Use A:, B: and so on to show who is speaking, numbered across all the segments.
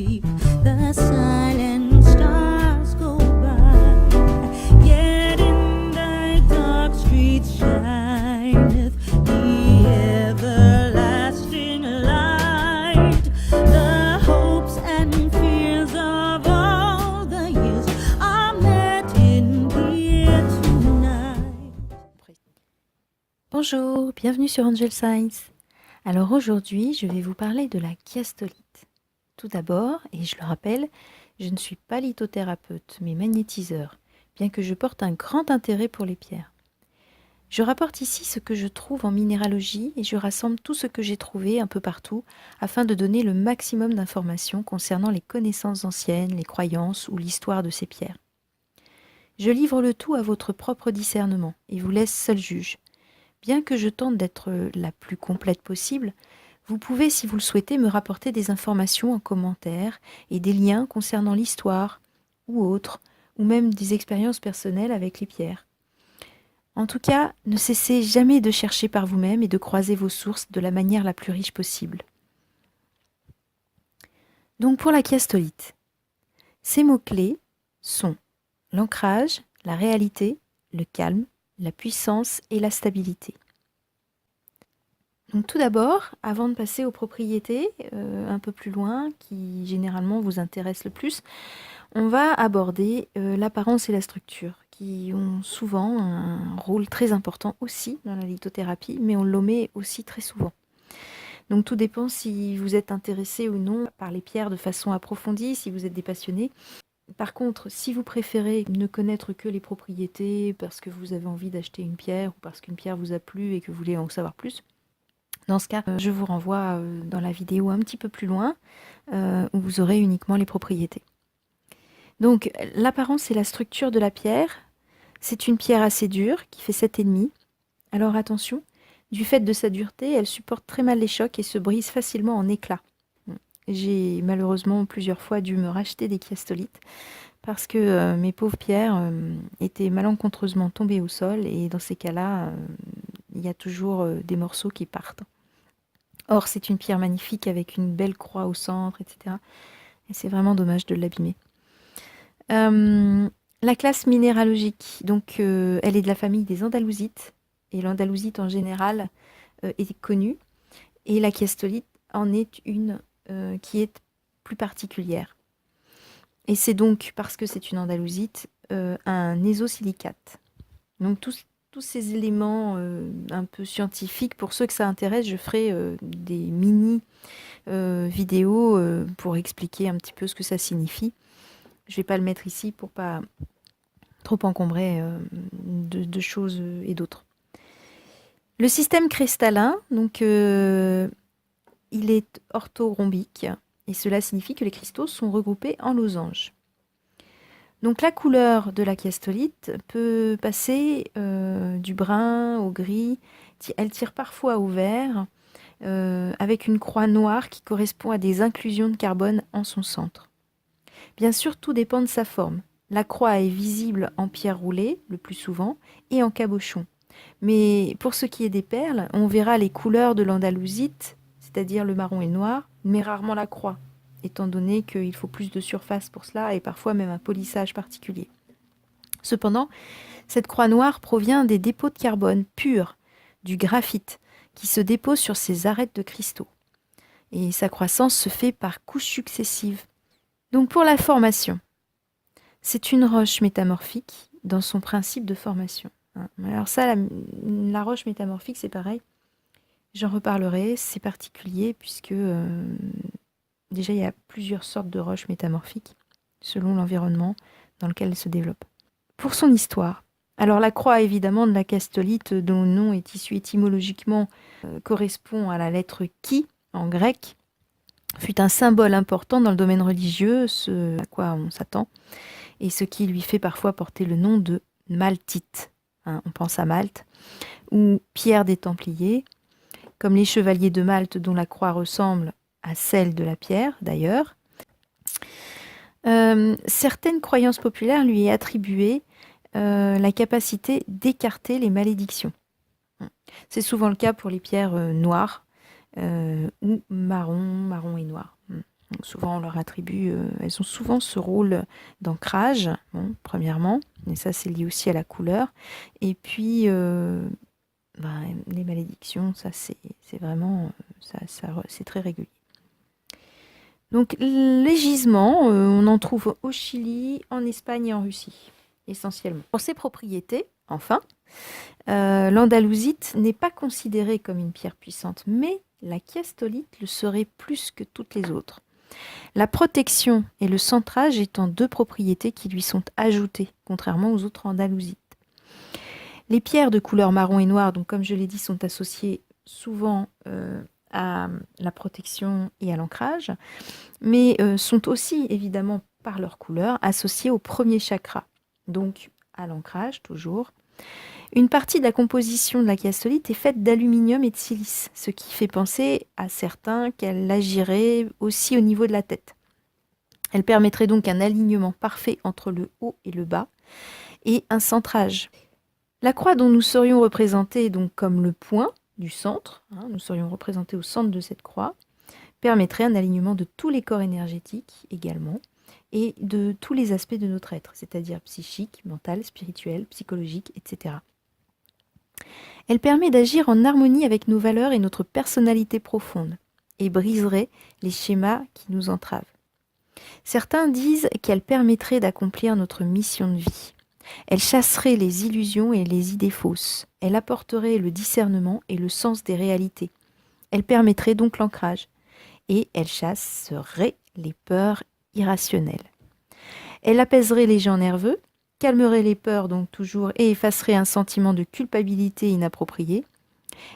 A: sleep. The silent stars go by, yet in the dark streets shineth the everlasting light. The hopes and fears of all the years are met in here tonight.
B: Bonjour, bienvenue sur Angel Science. Alors aujourd'hui, je vais vous parler de la chiastolite. Tout d'abord, et je le rappelle, je ne suis pas lithothérapeute, mais magnétiseur, bien que je porte un grand intérêt pour les pierres. Je rapporte ici ce que je trouve en minéralogie et je rassemble tout ce que j'ai trouvé un peu partout afin de donner le maximum d'informations concernant les connaissances anciennes, les croyances ou l'histoire de ces pierres. Je livre le tout à votre propre discernement et vous laisse seul juge. Bien que je tente d'être la plus complète possible, vous pouvez, si vous le souhaitez, me rapporter des informations en commentaire et des liens concernant l'histoire ou autres, ou même des expériences personnelles avec les pierres. En tout cas, ne cessez jamais de chercher par vous-même et de croiser vos sources de la manière la plus riche possible. Donc pour la chiastolite, ces mots-clés sont l'ancrage, la réalité, le calme, la puissance et la stabilité. Donc tout d'abord, avant de passer aux propriétés un peu plus loin, qui généralement vous intéressent le plus, on va aborder l'apparence et la structure, qui ont souvent un rôle très important aussi dans la lithothérapie, mais on l'omet aussi très souvent. Donc tout dépend si vous êtes intéressé ou non par les pierres de façon approfondie, si vous êtes des passionnés. Par contre, si vous préférez ne connaître que les propriétés parce que vous avez envie d'acheter une pierre ou parce qu'une pierre vous a plu et que vous voulez en savoir plus, dans ce cas, je vous renvoie dans la vidéo un petit peu plus loin où vous aurez uniquement les propriétés. Donc, l'apparence et la structure de la pierre, c'est une pierre assez dure qui fait 7,5. Alors attention, du fait de sa dureté, elle supporte très mal les chocs et se brise facilement en éclats. J'ai malheureusement plusieurs fois dû me racheter des chiastolites parce que mes pauvres pierres étaient malencontreusement tombées au sol et dans ces cas-là, il y a toujours des morceaux qui partent. Or, c'est une pierre magnifique avec une belle croix au centre, etc. Et c'est vraiment dommage de l'abîmer. La classe minéralogique, donc elle est de la famille des andalousites. Et l'andalusite en général est connue. Et la chiastolite en est une qui est plus particulière. Et c'est donc, parce que c'est une andalusite, un ésosilicate. Donc tous ces éléments un peu scientifiques, pour ceux que ça intéresse, je ferai des mini vidéos pour expliquer un petit peu ce que ça signifie. Je ne vais pas le mettre ici pour pas trop encombrer de choses et d'autres. Le système cristallin, donc il est orthorhombique et cela signifie que les cristaux sont regroupés en losanges. Donc la couleur de la chiastolite peut passer du brun au gris, elle tire parfois au vert, avec une croix noire qui correspond à des inclusions de carbone en son centre. Bien sûr, tout dépend de sa forme. La croix est visible en pierre roulée, le plus souvent, et en cabochon. Mais pour ce qui est des perles, on verra les couleurs de l'andalusite, c'est-à-dire le marron et le noir, mais rarement la croix, étant donné qu'il faut plus de surface pour cela et parfois même un polissage particulier. Cependant, cette croix noire provient des dépôts de carbone pur, du graphite, qui se dépose sur ces arêtes de cristaux. Et sa croissance se fait par couches successives. Donc pour la formation, c'est une roche métamorphique dans son principe de formation. Alors ça, la roche métamorphique, c'est pareil. J'en reparlerai, c'est particulier puisque déjà il y a plusieurs sortes de roches métamorphiques selon l'environnement dans lequel elles se développent. Pour son histoire, alors la croix évidemment de la chiastolite dont le nom est issu étymologiquement correspond à la lettre chi en grec, fut un symbole important dans le domaine religieux, ce à quoi on s'attend, et ce qui lui fait parfois porter le nom de maltite. On pense à Malte, ou pierre des Templiers, comme les chevaliers de Malte dont la croix ressemble à celle de la pierre d'ailleurs. Certaines croyances populaires lui est attribuée la capacité d'écarter les malédictions. C'est souvent le cas pour les pierres noires ou marron et noir. souvent on leur attribue, elles ont souvent ce rôle d'ancrage, bon, premièrement, et ça c'est lié aussi à la couleur. Et puis, les malédictions, ça c'est vraiment, c'est très régulier. Donc les gisements, on en trouve au Chili, en Espagne et en Russie, essentiellement. Pour ses propriétés, enfin, l'andalousite n'est pas considérée comme une pierre puissante, mais la chiastolite le serait plus que toutes les autres. La protection et le centrage étant deux propriétés qui lui sont ajoutées, contrairement aux autres andalousites. Les pierres de couleur marron et noire, donc comme je l'ai dit, sont associées souvent à la protection et à l'ancrage, mais sont aussi, évidemment, par leur couleur, associées au premier chakra, donc à l'ancrage toujours. Une partie de la composition de la chiastolite est faite d'aluminium et de silice, ce qui fait penser à certains qu'elle agirait aussi au niveau de la tête. Elle permettrait donc un alignement parfait entre le haut et le bas et un centrage. La croix dont nous serions représentés donc comme le point du centre, nous serions représentés au centre de cette croix, permettrait un alignement de tous les corps énergétiques également et de tous les aspects de notre être, c'est-à-dire psychique, mental, spirituel, psychologique, etc. Elle permet d'agir en harmonie avec nos valeurs et notre personnalité profonde et briserait les schémas qui nous entravent. Certains disent qu'elle permettrait d'accomplir notre mission de vie. Elle chasserait les illusions et les idées fausses. Elle apporterait le discernement et le sens des réalités. Elle permettrait donc l'ancrage. Et elle chasserait les peurs irrationnelles. Elle apaiserait les gens nerveux, calmerait les peurs donc toujours et effacerait un sentiment de culpabilité inapproprié.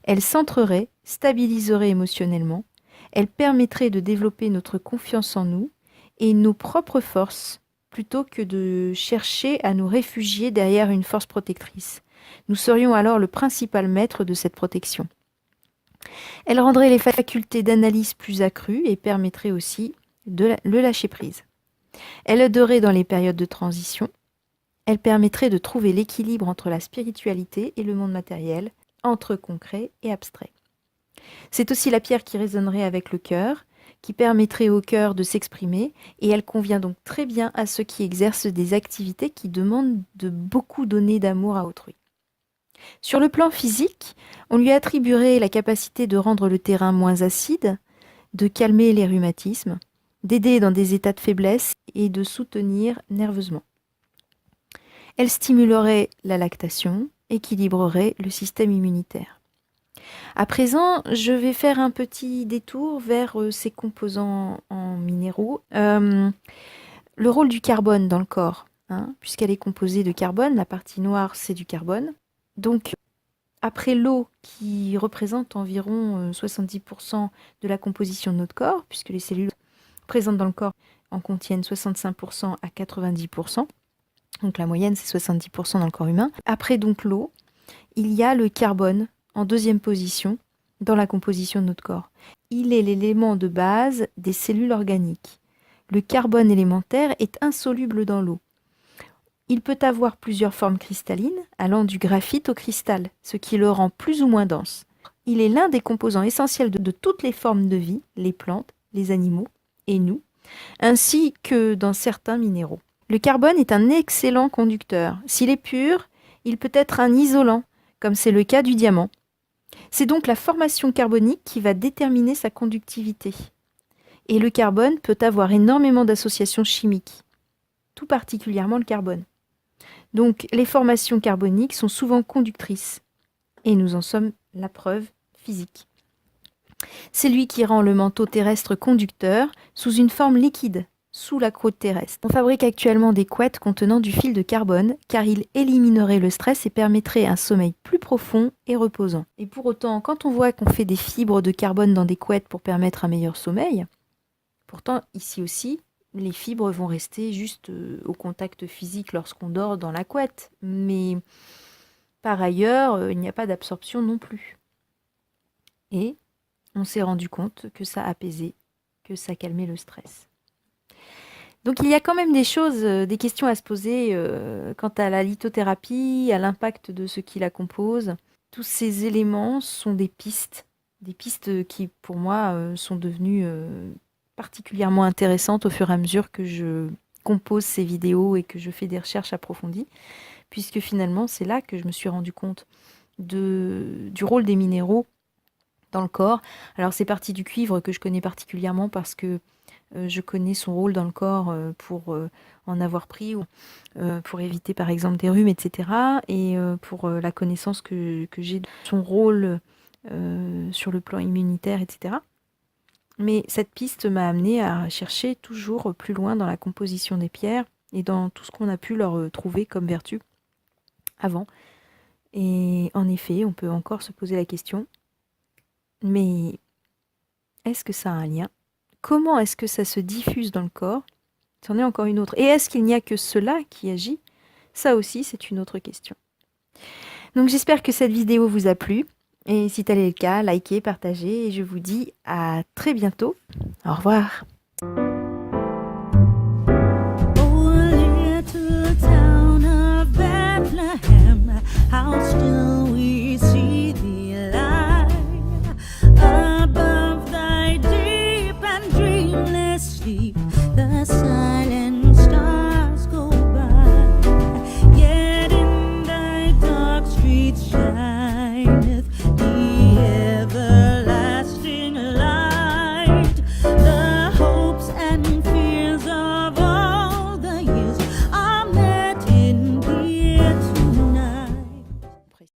B: Elle centrerait, stabiliserait émotionnellement. Elle permettrait de développer notre confiance en nous et nos propres forces plutôt que de chercher à nous réfugier derrière une force protectrice. Nous serions alors le principal maître de cette protection. Elle rendrait les facultés d'analyse plus accrues et permettrait aussi le lâcher-prise. Elle aiderait dans les périodes de transition. Elle permettrait de trouver l'équilibre entre la spiritualité et le monde matériel, entre concret et abstrait. C'est aussi la pierre qui résonnerait avec le cœur, qui permettrait au cœur de s'exprimer, et elle convient donc très bien à ceux qui exercent des activités qui demandent de beaucoup donner d'amour à autrui. Sur le plan physique, on lui attribuerait la capacité de rendre le terrain moins acide, de calmer les rhumatismes, d'aider dans des états de faiblesse et de soutenir nerveusement. Elle stimulerait la lactation, équilibrerait le système immunitaire. À présent, je vais faire un petit détour vers ses composants en minéraux. Le rôle du carbone dans le corps, puisqu'elle est composée de carbone, la partie noire c'est du carbone. Donc, après l'eau qui représente environ 70% de la composition de notre corps, puisque les cellules présentes dans le corps en contiennent 65% à 90%, donc la moyenne c'est 70% dans le corps humain. Après donc l'eau, il y a le carbone en deuxième position dans la composition de notre corps. Il est l'élément de base des cellules organiques. Le carbone élémentaire est insoluble dans l'eau. Il peut avoir plusieurs formes cristallines, allant du graphite au cristal, ce qui le rend plus ou moins dense. Il est l'un des composants essentiels de toutes les formes de vie, les plantes, les animaux et nous, ainsi que dans certains minéraux. Le carbone est un excellent conducteur. S'il est pur, il peut être un isolant, comme c'est le cas du diamant. C'est donc la formation carbonique qui va déterminer sa conductivité. Et le carbone peut avoir énormément d'associations chimiques, tout particulièrement le carbone. Donc les formations carboniques sont souvent conductrices, et nous en sommes la preuve physique. C'est lui qui rend le manteau terrestre conducteur sous une forme liquide, sous la croûte terrestre. On fabrique actuellement des couettes contenant du fil de carbone, car il éliminerait le stress et permettrait un sommeil plus profond et reposant. Et pour autant, quand on voit qu'on fait des fibres de carbone dans des couettes pour permettre un meilleur sommeil, pourtant ici aussi, les fibres vont rester juste au contact physique lorsqu'on dort dans la couette. Mais par ailleurs, il n'y a pas d'absorption non plus. Et on s'est rendu compte que ça apaisait, que ça calmait le stress. Donc il y a quand même des choses, des questions à se poser quant à la lithothérapie, à l'impact de ce qui la compose. Tous ces éléments sont des pistes qui pour moi sont devenues particulièrement intéressante au fur et à mesure que je compose ces vidéos et que je fais des recherches approfondies, puisque finalement c'est là que je me suis rendu compte du rôle des minéraux dans le corps. Alors c'est parti du cuivre que je connais particulièrement parce que je connais son rôle dans le corps pour en avoir pris ou pour éviter par exemple des rhumes, etc. Et pour la connaissance que j'ai de son rôle sur le plan immunitaire, etc. Mais cette piste m'a amené à chercher toujours plus loin dans la composition des pierres et dans tout ce qu'on a pu leur trouver comme vertu avant. Et en effet, on peut encore se poser la question, mais est-ce que ça a un lien? Comment est-ce que ça se diffuse dans le corps? C'en est encore une autre. Et est-ce qu'il n'y a que cela qui agit? Ça aussi, c'est une autre question. Donc j'espère que cette vidéo vous a plu. Et si tel est le cas, likez, partagez. Et je vous dis à très bientôt. Au revoir.
A: Oh, little town of Bethlehem, how still we